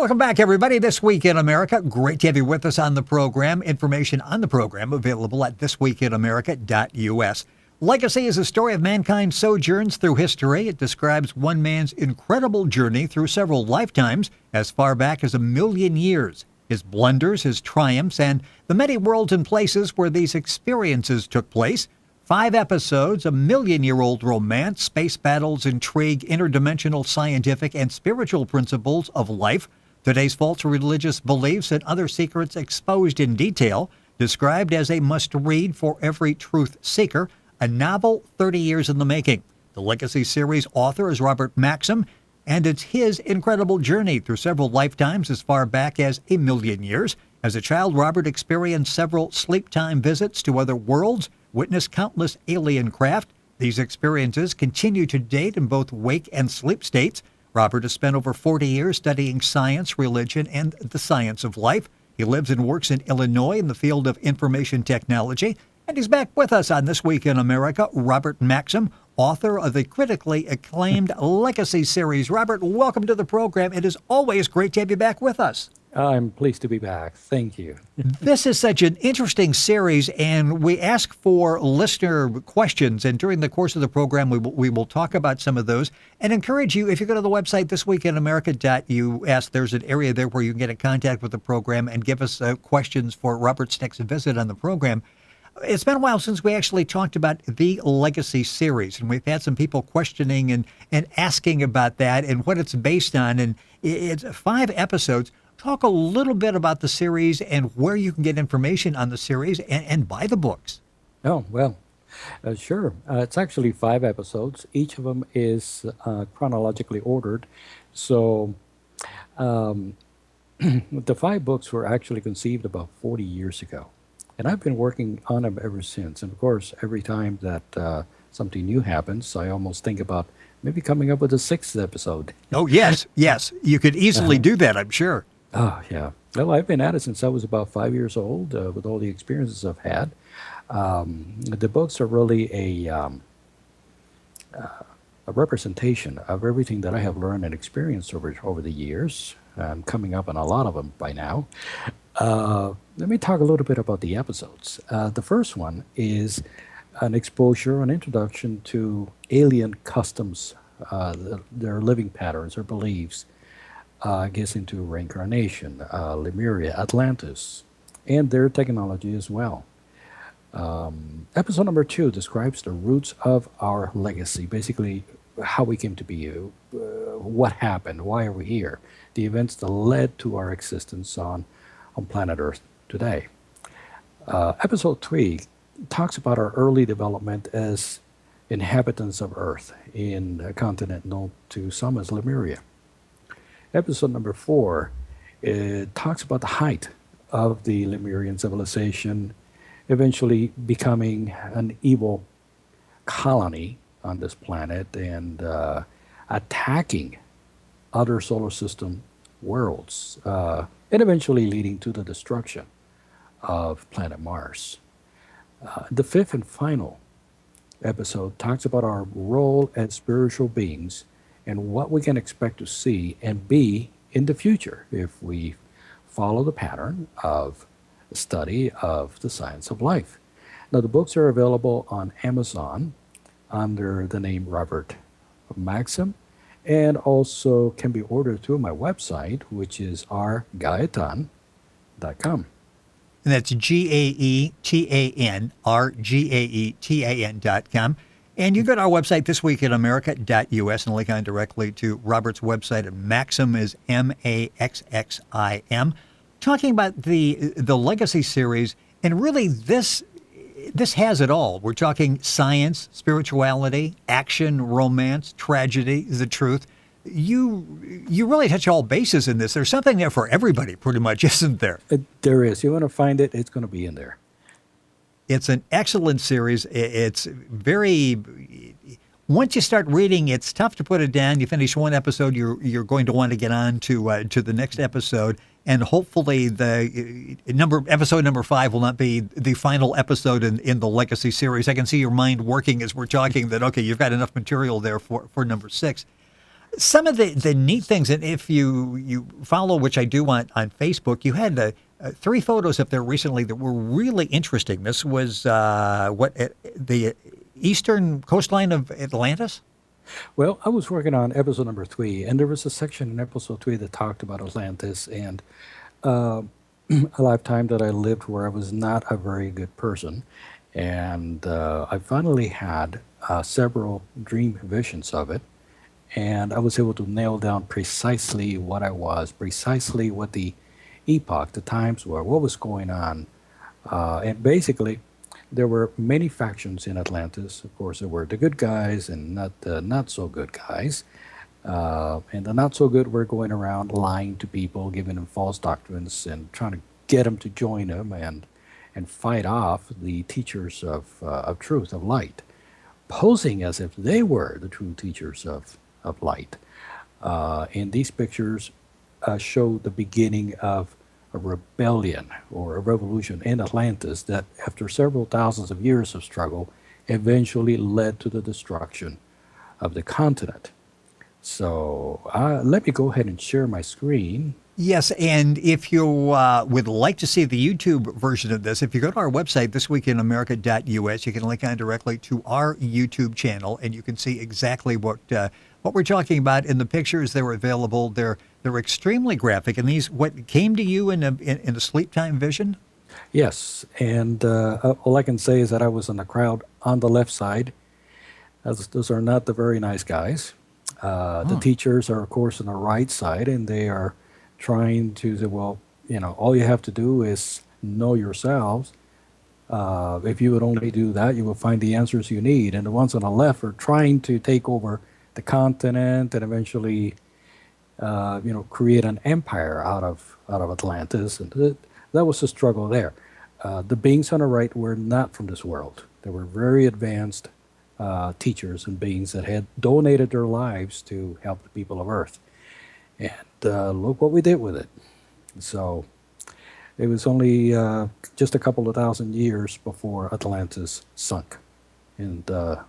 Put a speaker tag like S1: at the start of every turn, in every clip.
S1: Welcome back, everybody. This Week in America. Great to have you with us on the program. Information on the program available at thisweekinamerica.us. Legacy is a story of mankind's sojourns through history. It describes one man's incredible journey through several lifetimes as far back as 1,000,000 years. His blunders, his triumphs, and the many worlds and places where these experiences took place. 5 episodes, 1,000,000-year-old romance, space battles, intrigue, interdimensional scientific and spiritual principles of life. Today's false religious beliefs and other secrets exposed in detail, described as a must-read for every truth seeker, a novel 30 years in the making. The Legacy series author is Robert Maxxim, and it's his incredible journey through several lifetimes as far back as 1,000,000 years. As a child, Robert experienced several sleep-time visits to other worlds, witnessed countless alien craft. These experiences continue to date in both wake and sleep states. Robert has spent over 40 years studying science, religion, and the science of life. He lives and works in Illinois in the field of information technology. And he's back with us on This Week in America. Robert Maxxim, author of the critically acclaimed Legacy series. Robert, welcome to the program. It is always great to have you back with us.
S2: I'm pleased to be back. Thank you.
S1: This is such an interesting series, and we ask for listener questions. And during the course of the program, we will talk about some of those and encourage you, if you go to the website, thisweekinamerica.us, there's an area there where you can get in contact with the program and give us questions for Robert's next visit on the program. It's been a while since we actually talked about the Legacy series, and we've had some people questioning and asking about that and what it's based on. And it's 5 episodes. Talk a little bit about the series and where you can get information on the series and buy the books.
S2: Oh, well, sure. It's actually 5 episodes. Each of them is chronologically ordered. So the 5 books were actually conceived about 40 years ago. And I've been working on them ever since. And of course, every time that something new happens, I almost think about maybe coming up with a 6th episode.
S1: Oh, yes, yes. You could easily do that, I'm sure.
S2: Oh, yeah. Well, I've been at it since I was about 5 years old with all the experiences I've had. The books are really a representation of everything that I have learned and experienced over the years. I'm coming up on a lot of them by now. Let me talk a little bit about the episodes. The first one is an exposure, an introduction to alien customs, their living patterns or beliefs. Gets into reincarnation, Lemuria, Atlantis, and their technology as well. Episode number 2 describes the roots of our legacy, basically how we came to be, what happened, why are we here, the events that led to our existence on planet Earth today. Episode 3 talks about our early development as inhabitants of Earth in a continent known to some as Lemuria. Episode number 4, it talks about the height of the Lemurian civilization, eventually becoming an evil colony on this planet and attacking other solar system worlds, and eventually leading to the destruction of planet Mars. The 5th and final episode talks about our role as spiritual beings and what we can expect to see and be in the future if we follow the pattern of study of the science of life. Now, the books are available on Amazon under the name Robert Maxxim, and also can be ordered through my website, which is rgaetan.com.
S1: And that's GAETANRGAETAN.com. And you go to our website, thisweekinamerica.us, and link on directly to Robert's website. And Maxxim is Maxxim. Talking about the Legacy series, and really this has it all. We're talking science, spirituality, action, romance, tragedy, the truth. You really touch all bases in this. There's something there for everybody, pretty much, isn't there?
S2: There is. You want to find it, it's going to be in there.
S1: It's an excellent series. It's very, once you start reading, it's tough to put it down. You finish one episode, you're going to want to get on to the next episode, and hopefully the episode number 5 will not be the final episode in the Legacy series. I can see your mind working as we're talking that, okay, you've got enough material there for number 6. Some of the neat things, and if you follow, which I do on Facebook, you had three photos up there recently that were really interesting. This was the eastern coastline of Atlantis?
S2: Well, I was working on episode number 3, and there was a section in episode 3 that talked about Atlantis and uh, a lifetime that I lived where I was not a very good person. And I finally had several dream visions of it, and I was able to nail down precisely what I was, precisely what the epoch, the times were, what was going on. And basically, there were many factions in Atlantis. Of course, there were the good guys and not the not so good guys. And the not so good were going around lying to people, giving them false doctrines, and trying to get them to join them and fight off the teachers of truth, of light, posing as if they were the true teachers of light. And these pictures show the beginning of a rebellion or a revolution in Atlantis that, after several thousands of years of struggle, eventually led to the destruction of the continent. So let me go ahead and share my screen.
S1: Yes, and if you would like to see the YouTube version of this, if you go to our website, thisweekinamerica.us, you can link on directly to our YouTube channel, and you can see exactly what we're talking about in the pictures. They're available. They're extremely graphic, and these what came to you in a sleep time vision.
S2: Yes, and all I can say is that I was in the crowd on the left side. Those are not the very nice guys. The teachers are, of course, on the right side, and they are trying to say, well, all you have to do is know yourselves. If you would only do that, you will find the answers you need. And the ones on the left are trying to take over the continent and eventually, create an empire out of Atlantis. And that was the struggle there. The beings on the right were not from this world. They were very advanced teachers and beings that had donated their lives to help the people of Earth. And look what we did with it. So it was only just a couple of thousand years before Atlantis sunk. And the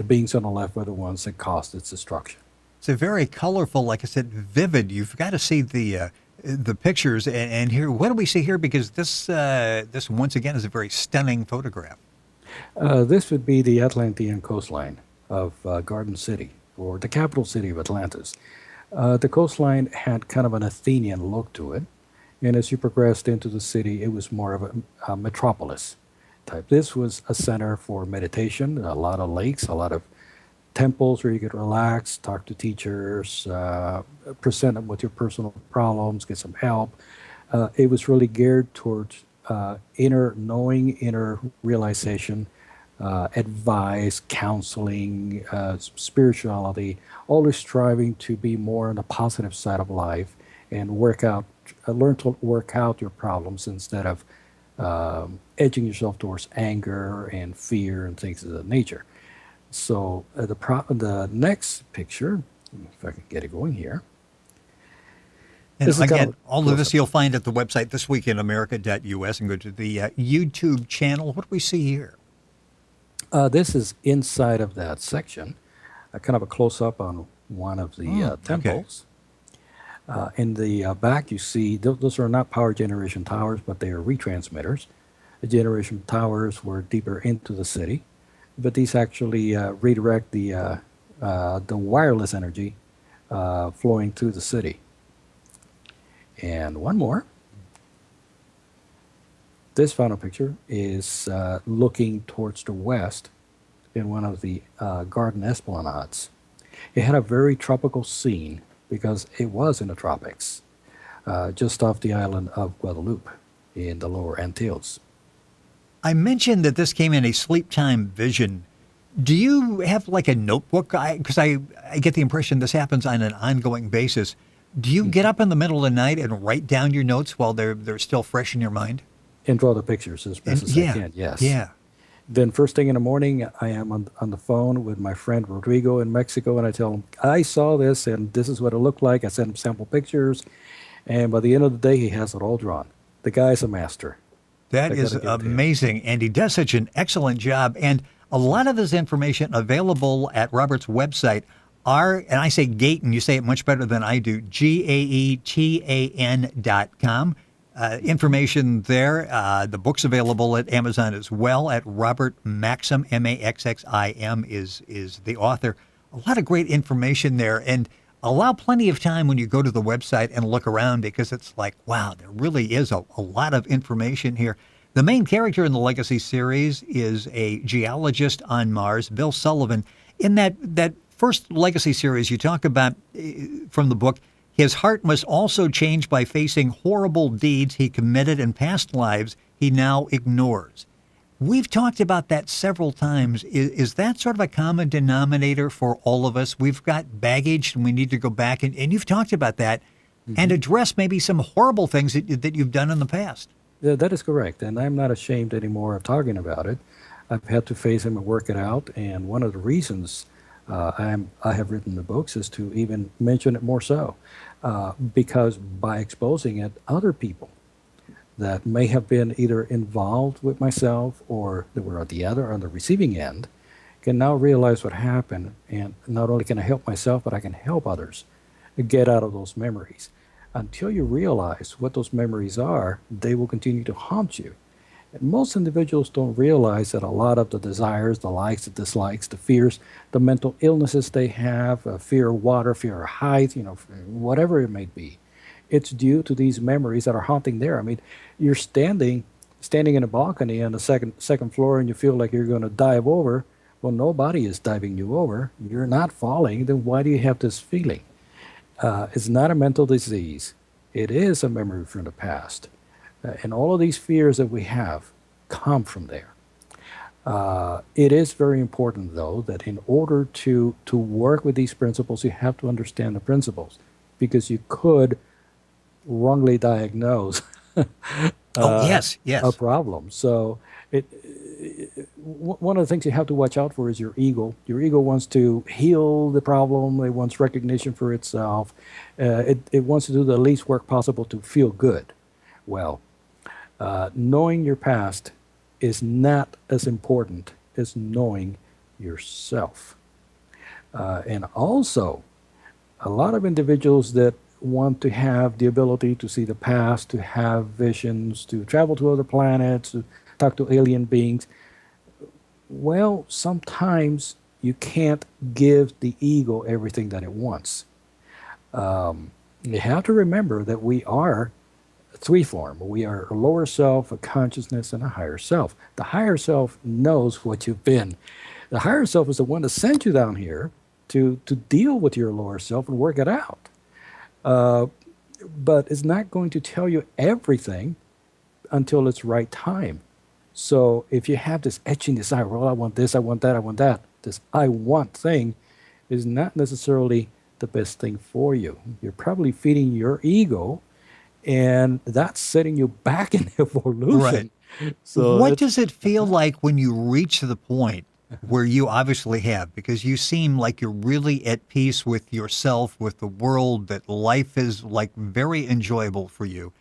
S2: beings on the left were the ones that caused its destruction.
S1: It's a very colorful, like I said, vivid. You've got to see the pictures and here. What do we see here? Because this once again is a very stunning photograph.
S2: This would be the Atlantean coastline of Garden City, or the capital city of Atlantis. The coastline had kind of an Athenian look to it, and as you progressed into the city, it was more of a metropolis type. This was a center for meditation, a lot of lakes, a lot of temples where you could relax, talk to teachers, present them with your personal problems, get some help. It was really geared towards inner knowing, inner realization, advice, counseling, spirituality, always striving to be more on the positive side of life and learn to work out your problems instead of edging yourself towards anger and fear and things of that nature. So the next picture, if I can get it going here.
S1: And again, all of this you'll find at the website, thisweekinamerica.us, and go to the YouTube channel. What do we see here?
S2: This is inside of that section, kind of a close-up on one of the temples. Okay. In the back, you see, those are not power generation towers, but they are retransmitters. The generation towers were deeper into the city, but these actually redirect the wireless energy flowing through the city. And one more. This final picture is looking towards the west in one of the garden esplanades. It had a very tropical scene because it was in the tropics, just off the island of Guadeloupe in the lower Antilles.
S1: I mentioned that this came in a sleep time vision. Do you have like a notebook? Because I get the impression this happens on an ongoing basis. Do you get up in the middle of the night and write down your notes while they're still fresh in your mind?
S2: And draw the pictures as best as I can, yes.
S1: Yeah.
S2: Then first thing in the morning, I am on the phone with my friend Rodrigo in Mexico, and I tell him, I saw this, and this is what it looked like. I send him sample pictures, and by the end of the day, he has it all drawn. The guy's a master.
S1: That is amazing, and he does such an excellent job. And a lot of this information available at Robert's website. and I say Gaetan, you say it much better than I do, GAETAN.com. Information there. The book's available at Amazon as well at Robert Maxxim, Maxxim is the author. A lot of great information there, and allow plenty of time when you go to the website and look around, because it's like, wow, there really is a lot of information here. The main character in the Legacy series is a geologist on Mars, Bill Sullivan. In that first Legacy series, you talk about, from the book, his heart must also change by facing horrible deeds he committed in past lives he now ignores. We've talked about that several times. Is that sort of a common denominator for all of us? We've got baggage and we need to go back, and you've talked about that, and address maybe some horrible things that you've done in the past.
S2: Yeah, that is correct, and I'm not ashamed anymore of talking about it. I've had to face them and work it out, and one of the reasons I have written the books is to even mention it more so, because by exposing it, other people that may have been either involved with myself or that were on the receiving end can now realize what happened, and not only can I help myself, but I can help others get out of those memories. Until you realize what those memories are, they will continue to haunt you. And most individuals don't realize that a lot of the desires, the likes, the dislikes, the fears, the mental illnesses they have, fear of water, fear of height, whatever it may be, it's due to these memories that are haunting there. I mean, you're standing in a balcony on the second floor, and you feel like you're going to dive over. Well, nobody is diving you over. You're not falling. Then why do you have this feeling? It's not a mental disease. It is a memory from the past. And all of these fears that we have come from there. It is very important, though, that in order to work with these principles, you have to understand the principles, because you could wrongly diagnose
S1: yes.
S2: a problem. So one of the things you have to watch out for is your ego. Your ego wants to heal the problem. It wants recognition for itself. It wants to do the least work possible to feel good. Well, knowing your past is not as important as knowing yourself. And also, a lot of individuals that want to have the ability to see the past, to have visions, to travel to other planets, to talk to alien beings, well, sometimes you can't give the ego everything that it wants. You have to remember that we are three-form. We are a lower self, a consciousness, and a higher self. The higher self knows what you've been. The higher self is the one that sent you down here to deal with your lower self and work it out. But it's not going to tell you everything until it's right time. So if you have this etching desire, well, I want this, I want that, I want that, this I want thing is not necessarily the best thing for you. You're probably feeding your ego, and that's setting you back in evolution.
S1: Right.
S2: So
S1: what does it feel like when you reach the point where you obviously have, because you seem like you're really at peace with yourself, with the world, that life is like very enjoyable for you?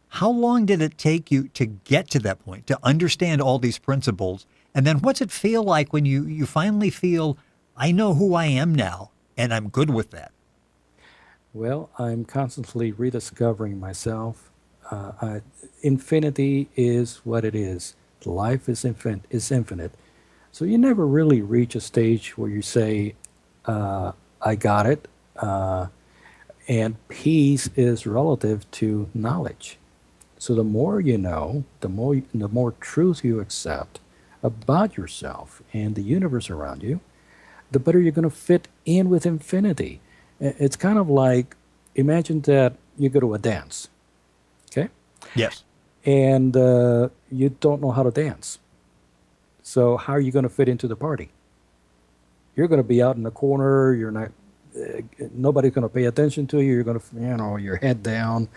S1: How long did it take you to get to that point, to understand all these principles? And then what's it feel like when you finally feel, I know who I am now, and I'm good with that?
S2: Well, I'm constantly rediscovering myself. Infinity is what it is. Life is infinite. So you never really reach a stage where you say, I got it. And peace is relative to knowledge. So the more you know, the more truth you accept about yourself and the universe around you, the better you're going to fit in with infinity. It's kind of like, imagine that you go to a dance, okay?
S1: Yes.
S2: And you don't know how to dance. So how are you going to fit into the party? You're going to be out in the corner. You're not. Nobody's going to pay attention to you. You're going to, your head down.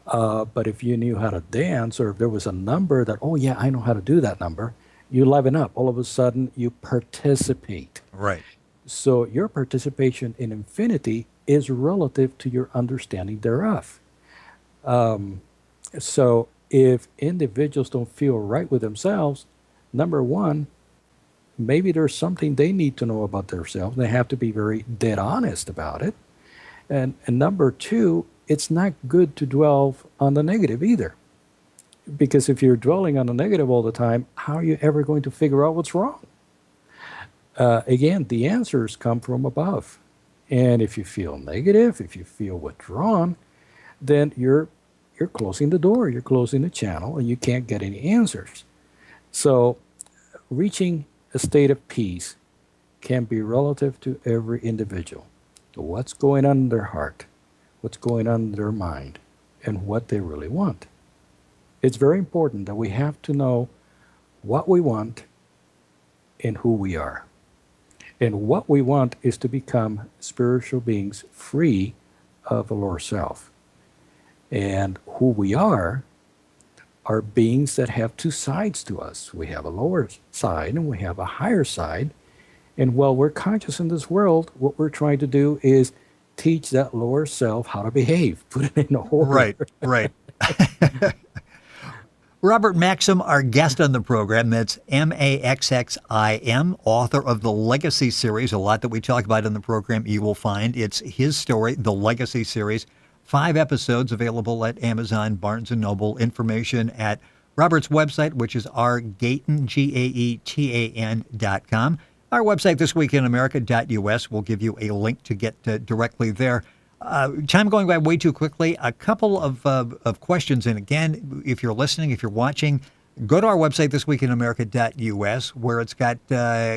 S2: But if you knew how to dance, or if there was a number that, oh yeah, I know how to do that number, you liven up. All of a sudden, you participate.
S1: Right.
S2: So your participation in infinity is relative to your understanding thereof. So if individuals don't feel right with themselves, number one, maybe there's something they need to know about themselves. They have to be very dead honest about it. And number two, it's not good to dwell on the negative either. Because if you're dwelling on the negative all the time, how are you ever going to figure out what's wrong? Again, the answers come from above. And if you feel negative, if you feel withdrawn, then you're closing the door, you're closing the channel, and you can't get any answers. So reaching a state of peace can be relative to every individual. What's going on in their heart, what's going on in their mind, and what they really want. It's very important that we have to know what we want and who we are. And what we want is to become spiritual beings free of the lower self. And who we are beings that have two sides to us. We have a lower side and we have a higher side. And while we're conscious in this world, what we're trying to do is teach that lower self how to behave, put it in order.
S1: Right, right. Robert Maxxim, our guest on the program, that's Maxxim, author of the Legacy series. A lot that we talk about in the program you will find. It's his story, the Legacy series. 5 episodes available at Amazon, Barnes & Noble. Information at Robert's website, which is rgaetan, GAETAN.com. Our website, thisweekinamerica.us, will give you a link to get directly there. Time going by way too quickly. A couple of questions. And again, if you're listening, if you're watching, go to our website, thisweekinamerica.us, where it's got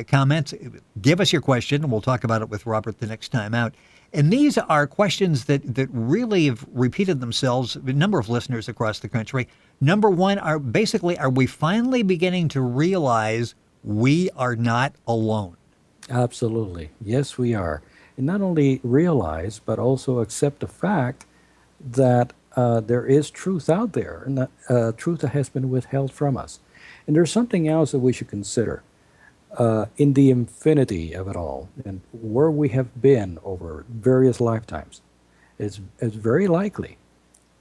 S1: comments. Give us your question, and we'll talk about it with Robert the next time out. And these are questions that really have repeated themselves, a number of listeners across the country. Number one, are we finally beginning to realize we are not alone?
S2: Absolutely. Yes, we are. And not only realize, but also accept the fact that there is truth out there, and that truth that has been withheld from us. And there's something else that we should consider. In the infinity of it all, and where we have been over various lifetimes, it's very likely,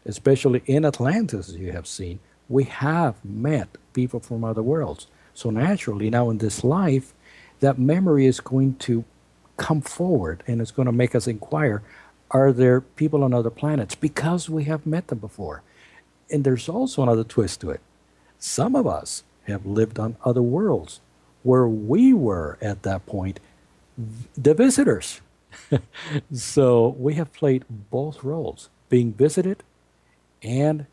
S2: especially in Atlantis, as you have seen, we have met people from other worlds. So naturally, now in this life, that memory is going to come forward, and it's going to make us inquire, are there people on other planets? Because we have met them before. And there's also another twist to it. Some of us have lived on other worlds, where we were at that point the visitors. So we have played both roles, being visited and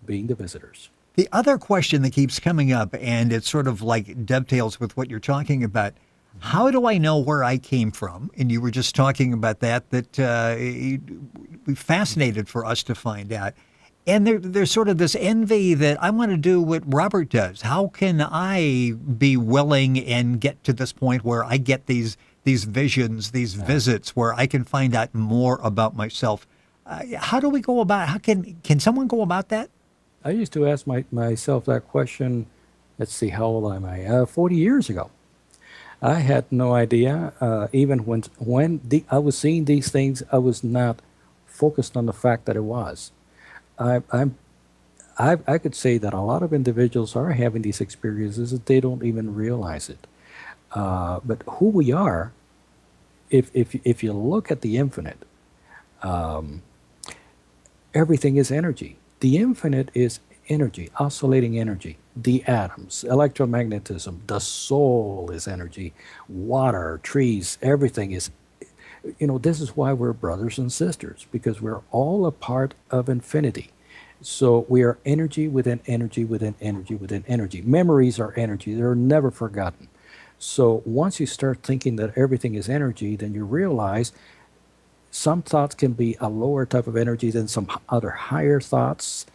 S2: being the visitors.
S1: The other question that keeps coming up, and it sort of like dovetails with what you're talking about, how do I know where I came from? And you were just talking about that it'd be fascinated for us to find out. And there's sort of this envy that I want to do what Robert does. How can I be willing and get to this point where I get these visions, these visits, where I can find out more about myself? How do we go about? How can someone go about that?
S2: I used to ask myself that question. Let's see, how old am I? 40 years ago. I had no idea. Even when I was seeing these things, I was not focused on the fact that it was. I could say that a lot of individuals are having these experiences that they don't even realize it. But who we are, if you look at the infinite, everything is energy. The infinite is energy, oscillating energy. The atoms, electromagnetism, the soul is energy, water, trees, everything is. This is why we're brothers and sisters, because we're all a part of infinity. So we are energy within energy within energy within energy. Memories are energy. They're never forgotten. So once you start thinking that everything is energy, then you realize some thoughts can be a lower type of energy than some other higher thoughts.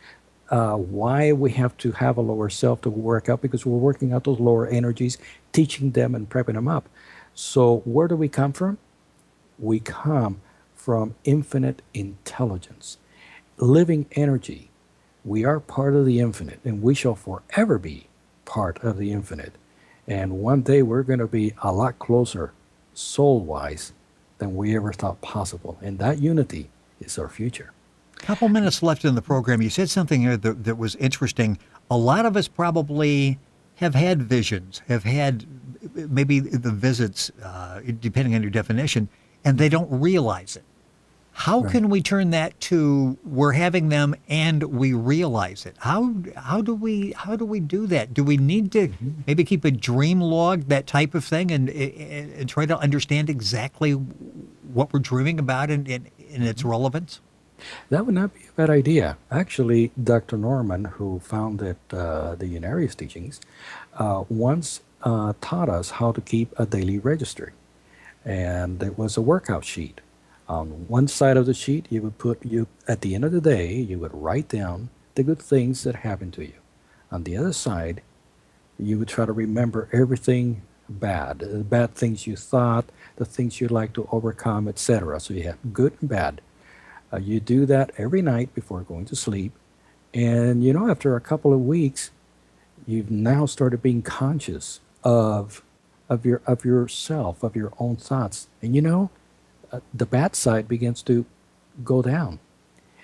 S2: Why we have to have a lower self to work out? Because we're working out those lower energies, teaching them and prepping them up. So where do we come from? We come from infinite intelligence, living energy. We are part of the infinite, and we shall forever be part of the infinite. And one day we're going to be a lot closer, soul-wise, than we ever thought possible. And that unity is our future.
S1: Couple minutes left in the program. You said something here that was interesting. A lot of us probably have had visions, have had maybe the visits, depending on your definition, and they don't realize it. How
S2: Right.
S1: can we turn that to we're having them and we realize it? How do we do that? Do we need to maybe keep a dream log, that type of thing, and try to understand exactly what we're dreaming about and its relevance?
S2: That would not be a bad idea. Actually, Dr. Norman, who founded the Unarius teachings, once taught us how to keep a daily registry. And it was a workout sheet. On one side of the sheet, you would at the end of the day, you would write down the good things that happened to you. On the other side, you would try to remember everything bad, the bad things you thought, the things you'd like to overcome, etc. So you have good and bad. You do that every night before going to sleep. And, after a couple of weeks, you've now started being conscious of yourself, of your own thoughts. And, the bad side begins to go down.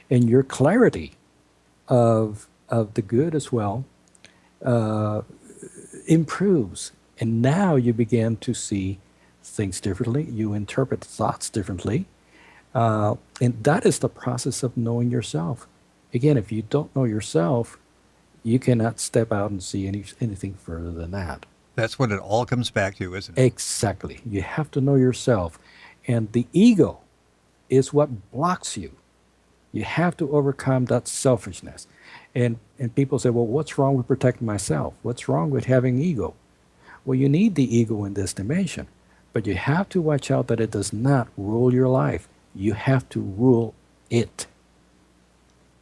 S2: And your clarity of the good as well improves. And now you begin to see things differently. You interpret thoughts differently. And that is the process of knowing yourself. Again, if you don't know yourself, you cannot step out and see anything further than that.
S1: That's what it all comes back to, isn't it?
S2: Exactly. You have to know yourself. And the ego is what blocks you. You have to overcome that selfishness. And people say, well, what's wrong with protecting myself? What's wrong with having ego? Well, you need the ego in this dimension. But you have to watch out that it does not rule your life. You have to rule it.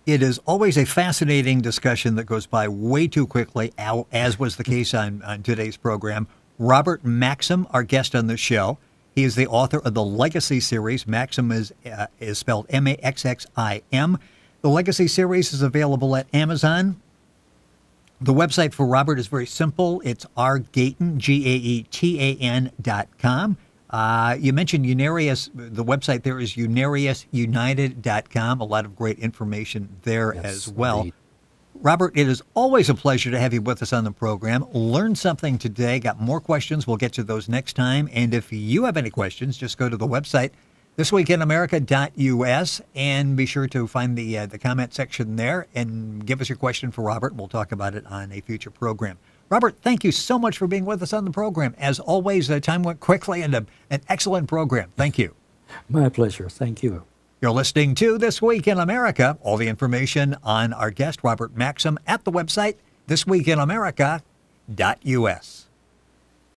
S1: It is always a fascinating discussion that goes by way too quickly, as was the case on today's program. Robert Maxxim, our guest on the show. He is the author of the Legacy series. Maxxim is spelled M-A-X-X-I-M. The Legacy series is available at Amazon. The website for Robert is very simple. It's rgaetan, Gaetan.com. You mentioned Unarius. The website there is unariusunited.com. A lot of great information there as well.
S2: Indeed.
S1: Robert, it is always a pleasure to have you with us on the program. Learned something today. Got more questions. We'll get to those next time. And if you have any questions, just go to the website, thisweekinamerica.us, and be sure to find the comment section there and give us your question for Robert. We'll talk about it on a future program. Robert, thank you so much for being with us on the program. As always, time went quickly and an excellent program. Thank you.
S2: My pleasure. Thank you.
S1: You're listening to This Week in America. All the information on our guest, Robert Maxxim, at the website, thisweekinamerica.us.